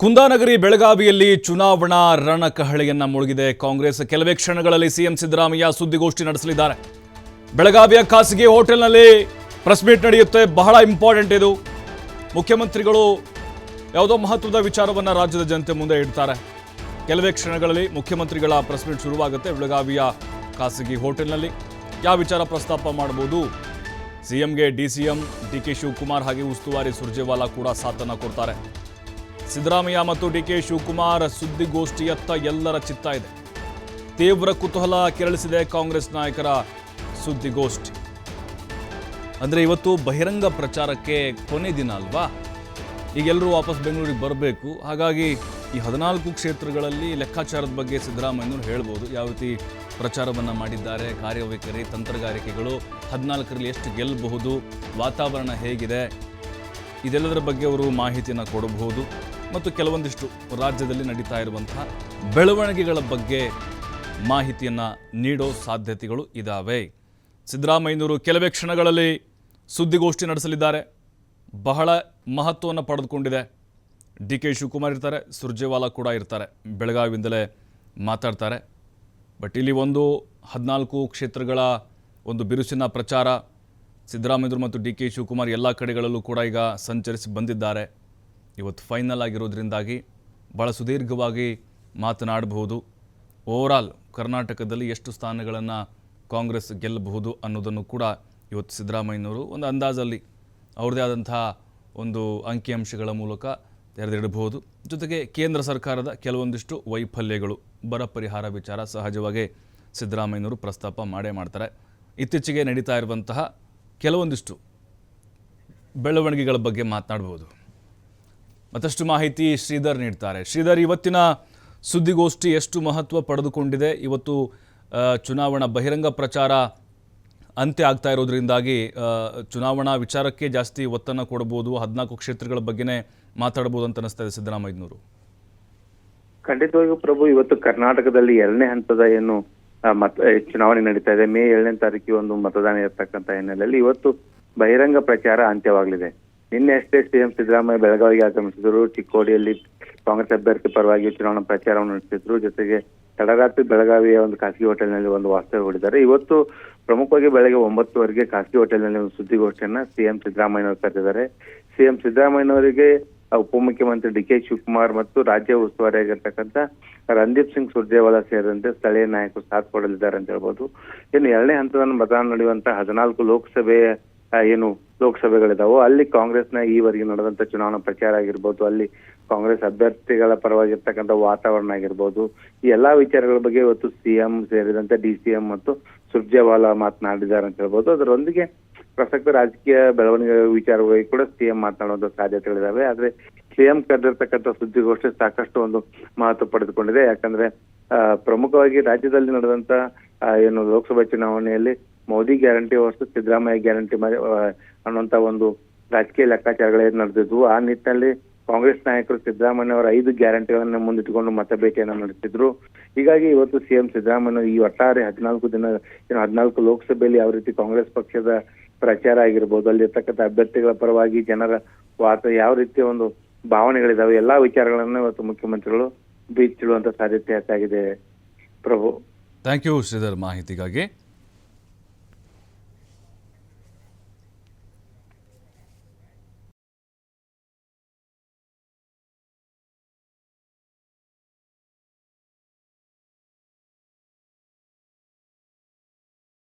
ಕುಂದಾನಗರಿ ಬೆಳಗಾವಿಯಲ್ಲಿ ಚುನಾವಣಾ ರಣಕಹಳೆಯನ್ನ ಮುಳುಗಿದೆ ಕಾಂಗ್ರೆಸ್. ಕೆಲವೇ ಕ್ಷಣಗಳಲ್ಲಿ ಸಿಎಂ ಸಿದ್ದರಾಮಯ್ಯ ಸುದ್ದಿಗೋಷ್ಠಿ ನಡೆಸಲಿದ್ದಾರೆ. ಬೆಳಗಾವಿಯ ಖಾಸಗಿ ಹೋಟೆಲ್ನಲ್ಲಿ ಪ್ರೆಸ್ ಮೀಟ್ ನಡೆಯುತ್ತೆ. ಬಹಳ ಇಂಪಾರ್ಟೆಂಟ್ ಇದು. ಮುಖ್ಯಮಂತ್ರಿಗಳು ಯಾವುದೋ ಮಹತ್ವದ ವಿಚಾರವನ್ನು ರಾಜ್ಯದ ಜನತೆ ಮುಂದೆ ಇಡ್ತಾರೆ. ಕೆಲವೇ ಕ್ಷಣಗಳಲ್ಲಿ ಮುಖ್ಯಮಂತ್ರಿಗಳ ಪ್ರೆಸ್ ಮೀಟ್ ಶುರುವಾಗುತ್ತೆ ಬೆಳಗಾವಿಯ ಖಾಸಗಿ ಹೋಟೆಲ್ನಲ್ಲಿ. ಯಾವ ವಿಚಾರ ಪ್ರಸ್ತಾಪ ಮಾಡಬಹುದು? ಸಿಎಂಗೆ ಡಿಸಿಎಂ ಡಿಕೆ ಶಿವಕುಮಾರ್ ಹಾಗೆ ಉಸ್ತುವಾರಿ ಸುರ್ಜೇವಾಲಾ ಕೂಡ ಸಾಥನ್ನು ಕೊಡ್ತಾರೆ. ಸಿದ್ದರಾಮಯ್ಯ ಮತ್ತು ಡಿಕೆ ಶಿವಕುಮಾರ್ ಸುದ್ದಿಗೋಷ್ಠಿಯತ್ತ ಎಲ್ಲರ ಚಿತ್ತ ಇದೆ. ತೀವ್ರ ಕುತೂಹಲ ಕೆರಳಿಸಿದೆ ಕಾಂಗ್ರೆಸ್ ನಾಯಕರ ಸುದ್ದಿಗೋಷ್ಠಿ. ಅಂದರೆ ಇವತ್ತು ಬಹಿರಂಗ ಪ್ರಚಾರಕ್ಕೆ ಕೊನೆ ದಿನ ಅಲ್ವಾ? ಈಗೆಲ್ಲರೂ ವಾಪಸ್ ಬೆಂಗಳೂರಿಗೆ ಬರಬೇಕು. ಹಾಗಾಗಿ ಈ 14 ಕ್ಷೇತ್ರಗಳಲ್ಲಿ ಲೆಕ್ಕಾಚಾರದ ಬಗ್ಗೆ ಸಿದ್ದರಾಮಯ್ಯನವರು ಹೇಳ್ಬೋದು. ಯಾವ ರೀತಿ ಪ್ರಚಾರವನ್ನು ಮಾಡಿದ್ದಾರೆ, ಕಾರ್ಯವೈಖರಿ, ತಂತ್ರಗಾರಿಕೆಗಳು, 14ರಲ್ಲಿ ಎಷ್ಟು ಗೆಲ್ಲಬಹುದು, ವಾತಾವರಣ ಹೇಗಿದೆ, ಇದೆಲ್ಲದರ ಬಗ್ಗೆ ಅವರು ಮಾಹಿತಿಯನ್ನು ಕೊಡಬಹುದು. ಮತ್ತು ಕೆಲವೊಂದಿಷ್ಟು ರಾಜ್ಯದಲ್ಲಿ ನಡೀತಾ ಇರುವಂತಹ ಬೆಳವಣಿಗೆಗಳ ಬಗ್ಗೆ ಮಾಹಿತಿಯನ್ನು ನೀಡೋ ಸಾಧ್ಯತೆಗಳು ಇದ್ದಾವೆ. ಸಿದ್ದರಾಮಯ್ಯನವರು ಕೆಲವೇ ಕ್ಷಣಗಳಲ್ಲಿ ಸುದ್ದಿಗೋಷ್ಠಿ ನಡೆಸಲಿದ್ದಾರೆ. ಬಹಳ ಮಹತ್ವವನ್ನು ಪಡೆದುಕೊಂಡಿದೆ. ಡಿಕೆ ಶಿವಕುಮಾರ್ ಇರ್ತಾರೆ, ಸುರ್ಜೇವಾಲಾ ಕೂಡ ಇರ್ತಾರೆ. ಬೆಳಗಾವಿಯಿಂದಲೇ ಮಾತಾಡ್ತಾರೆ. ಬಟ್ ಇಲ್ಲಿ 14 ಕ್ಷೇತ್ರಗಳ ಒಂದು ಬಿರುಸಿನ ಪ್ರಚಾರ. ಸಿದ್ದರಾಮಯ್ಯರು ಮತ್ತು ಡಿಕೆ ಶಿವಕುಮಾರ್ ಎಲ್ಲ ಕಡೆಗಳಲ್ಲೂ ಕೂಡ ಈಗ ಸಂಚರಿಸಿ ಬಂದಿದ್ದಾರೆ. ಇವತ್ತು ಫೈನಲ್ ಆಗಿರೋದ್ರಿಂದಾಗಿ ಭಾಳ ಸುದೀರ್ಘವಾಗಿ ಮಾತನಾಡಬಹುದು. ಓವರಾಲ್ ಕರ್ನಾಟಕದಲ್ಲಿ ಎಷ್ಟು ಸ್ಥಾನಗಳನ್ನು ಕಾಂಗ್ರೆಸ್ ಗೆಲ್ಲಬಹುದು ಅನ್ನೋದನ್ನು ಕೂಡ ಇವತ್ತು ಸಿದ್ದರಾಮಯ್ಯನವರು ಒಂದು ಅಂದಾಜಲ್ಲಿ ಅವ್ರದ್ದೇ ಆದಂತಹ ಒಂದು ಅಂಕಿಅಂಶಗಳ ಮೂಲಕ ತೆರೆದಿಡಬಹುದು. ಜೊತೆಗೆ ಕೇಂದ್ರ ಸರ್ಕಾರದ ಕೆಲವೊಂದಿಷ್ಟು ವೈಫಲ್ಯಗಳು, ಬರ ಪರಿಹಾರ ವಿಚಾರ ಸಹಜವಾಗಿ ಸಿದ್ದರಾಮಯ್ಯನವರು ಪ್ರಸ್ತಾಪ ಮಾಡ್ತಾರೆ. ಇತ್ತೀಚೆಗೆ ನಡೀತಾ ಇರುವಂತಹ ಕೆಲವೊಂದಿಷ್ಟು ಬೆಳವಣಿಗೆಗಳ ಬಗ್ಗೆ ಮಾತನಾಡಬಹುದು. ಮತ್ತಷ್ಟು ಮಾಹಿತಿ ಶ್ರೀಧರ್ ನೀಡ್ತಾರೆ. ಶ್ರೀಧರ್, ಇವತ್ತಿನ ಸುದ್ದಿಗೋಷ್ಠಿ ಎಷ್ಟು ಮಹತ್ವ ಪಡೆದುಕೊಂಡಿದೆ? ಇವತ್ತು ಚುನಾವಣಾ ಬಹಿರಂಗ ಪ್ರಚಾರ ಅಂತ್ಯ ಆಗ್ತಾ ಇರೋದ್ರಿಂದಾಗಿ ಚುನಾವಣಾ ವಿಚಾರಕ್ಕೆ ಜಾಸ್ತಿ ಒತ್ತನ್ನು ಕೊಡಬಹುದು, 14 ಕ್ಷೇತ್ರಗಳ ಬಗ್ಗೆನೇ ಮಾತಾಡಬಹುದು ಅಂತ ಅನಿಸ್ತಾ ಇದೆ ಸಿದ್ದರಾಮಯ್ಯನವರು. ಖಂಡಿತವಾಗಿಯೂ ಪ್ರಭು, ಇವತ್ತು ಕರ್ನಾಟಕದಲ್ಲಿ 2ನೇ ಹಂತದ ಏನು ಚುನಾವಣೆ ನಡೀತಾ ಇದೆ. ಮೇ 7ನೇ ತಾರೀಕಿಗೆ ಒಂದು ಮತದಾನ ಇರತಕ್ಕಂತ ಹಿನ್ನೆಲೆಯಲ್ಲಿ ಇವತ್ತು ಬಹಿರಂಗ ಪ್ರಚಾರ ಅಂತ್ಯವಾಗಲಿದೆ. ನಿನ್ನೆ ಅಷ್ಟೇ ಸಿಎಂ ಸಿದ್ದರಾಮಯ್ಯ ಬೆಳಗಾವಿಗೆ ಆಗಮಿಸಿದರು. ಚಿಕ್ಕೋಡಿಯಲ್ಲಿ ಕಾಂಗ್ರೆಸ್ ಅಭ್ಯರ್ಥಿ ಪರವಾಗಿ ಚುನಾವಣಾ ಪ್ರಚಾರವನ್ನು ನಡೆಸಿದ್ರು. ಜೊತೆಗೆ ತಡರಾತ್ರಿ ಬೆಳಗಾವಿಯ ಒಂದು ಖಾಸಗಿ ಹೋಟೆಲ್ನಲ್ಲಿ ಒಂದು ವಾಸ್ತವ್ಯ ಹೂಡಿದ್ದಾರೆ. ಇವತ್ತು ಪ್ರಮುಖವಾಗಿ ಬೆಳಗ್ಗೆ 9 ಖಾಸಗಿ ಹೋಟೆಲ್ನಲ್ಲಿ ಒಂದು ಸುದ್ದಿಗೋಷ್ಠಿಯನ್ನ ಸಿಎಂ ಸಿದ್ದರಾಮಯ್ಯನವರು ಕರೆದಿದ್ದಾರೆ. ಸಿಎಂ ಸಿದ್ದರಾಮಯ್ಯನವರಿಗೆ ಉಪಮುಖ್ಯಮಂತ್ರಿ ಡಿಕೆ ಶಿವಕುಮಾರ್ ಮತ್ತು ರಾಜ್ಯ ಉಸ್ತುವಾರಿಯಾಗಿರ್ತಕ್ಕಂಥ ರಣದೀಪ್ ಸಿಂಗ್ ಸುರ್ಜೇವಾಲಾ ಸೇರಿದಂತೆ ಸ್ಥಳೀಯ ನಾಯಕರು ಸಾಥ್ ಕೊಡಲಿದ್ದಾರೆ ಅಂತ ಹೇಳ್ಬೋದು. ಇನ್ನು 2ನೇ ಹಂತದ ಮತದಾನ ನಡೆಯುವಂತಹ 14 ಲೋಕಸಭೆಯ ಲೋಕಸಭೆಗಳಿದಾವೋ ಅಲ್ಲಿ ಕಾಂಗ್ರೆಸ್ನ ಈವರೆಗೆ ನಡೆದಂತ ಚುನಾವಣಾ ಪ್ರಚಾರ ಆಗಿರ್ಬೋದು, ಅಲ್ಲಿ ಕಾಂಗ್ರೆಸ್ ಅಭ್ಯರ್ಥಿಗಳ ಪರವಾಗಿರ್ತಕ್ಕಂಥ ವಾತಾವರಣ ಆಗಿರ್ಬೋದು, ಈ ಎಲ್ಲಾ ವಿಚಾರಗಳ ಬಗ್ಗೆ ಇವತ್ತು ಸಿಎಂ ಸೇರಿದಂತೆ ಡಿಸಿಎಂ ಮತ್ತು ಸುರ್ಜೇವಾಲಾ ಮಾತನಾಡಿದ್ದಾರೆ ಅಂತ ಹೇಳ್ಬೋದು. ಅದರೊಂದಿಗೆ ಪ್ರಸಕ್ತ ರಾಜಕೀಯ ಬೆಳವಣಿಗೆ ವಿಚಾರವಾಗಿ ಕೂಡ ಸಿಎಂ ಮಾತನಾಡುವಂತ ಸಾಧ್ಯತೆಗಳಿದಾವೆ. ಆದ್ರೆ ಸಿಎಂ ಕರೆದಿರ್ತಕ್ಕಂಥ ಸುದ್ದಿಗೋಷ್ಠಿ ಸಾಕಷ್ಟು ಒಂದು ಮಹತ್ವ ಪಡೆದುಕೊಂಡಿದೆ. ಯಾಕಂದ್ರೆ ಪ್ರಮುಖವಾಗಿ ರಾಜ್ಯದಲ್ಲಿ ನಡೆದಂತ ಏನು ಲೋಕಸಭಾ ಚುನಾವಣೆಯಲ್ಲಿ ಮೋದಿ ಗ್ಯಾರಂಟಿ ಹೊರತು ಸಿದ್ದರಾಮಯ್ಯ ಗ್ಯಾರಂಟಿ ಅನ್ನುವಂತ ಒಂದು ರಾಜಕೀಯ ಲೆಕ್ಕಾಚಾರಗಳೇನು ನಡೆದಿದ್ವು. ಆ ನಿಟ್ಟಿನಲ್ಲಿ ಕಾಂಗ್ರೆಸ್ ನಾಯಕರು ಸಿದ್ದರಾಮಯ್ಯ ಅವರ 5 ಗ್ಯಾರಂಟಿಗಳನ್ನ ಮುಂದಿಟ್ಟುಕೊಂಡು ಮತಬೇಟೆಯನ್ನು ನಡೆಸಿದ್ರು. ಹೀಗಾಗಿ ಇವತ್ತು ಸಿಎಂ ಸಿದ್ದರಾಮಯ್ಯ ಈ ಒಟ್ಟಾರೆ 14 ಲೋಕಸಭೆಯಲ್ಲಿ ಯಾವ ರೀತಿ ಕಾಂಗ್ರೆಸ್ ಪಕ್ಷದ ಪ್ರಚಾರ ಆಗಿರ್ಬೋದು, ಅಲ್ಲಿರ್ತಕ್ಕಂಥ ಅಭ್ಯರ್ಥಿಗಳ ಪರವಾಗಿ ಜನರ ಯಾವ ರೀತಿಯ ಒಂದು ಭಾವನೆಗಳಿದಾವೆ, ಎಲ್ಲಾ ವಿಚಾರಗಳನ್ನ ಇವತ್ತು ಮುಖ್ಯಮಂತ್ರಿಗಳು ಬಿಚ್ಚಿಡುವಂತ ಸಾಧ್ಯತೆ ಹೆಚ್ಚಾಗಿದೆ. ಪ್ರಭು, ಥ್ಯಾಂಕ್ ಯು ಶ್ರೀಧರ್ ಮಾಹಿತಿಗಾಗಿ.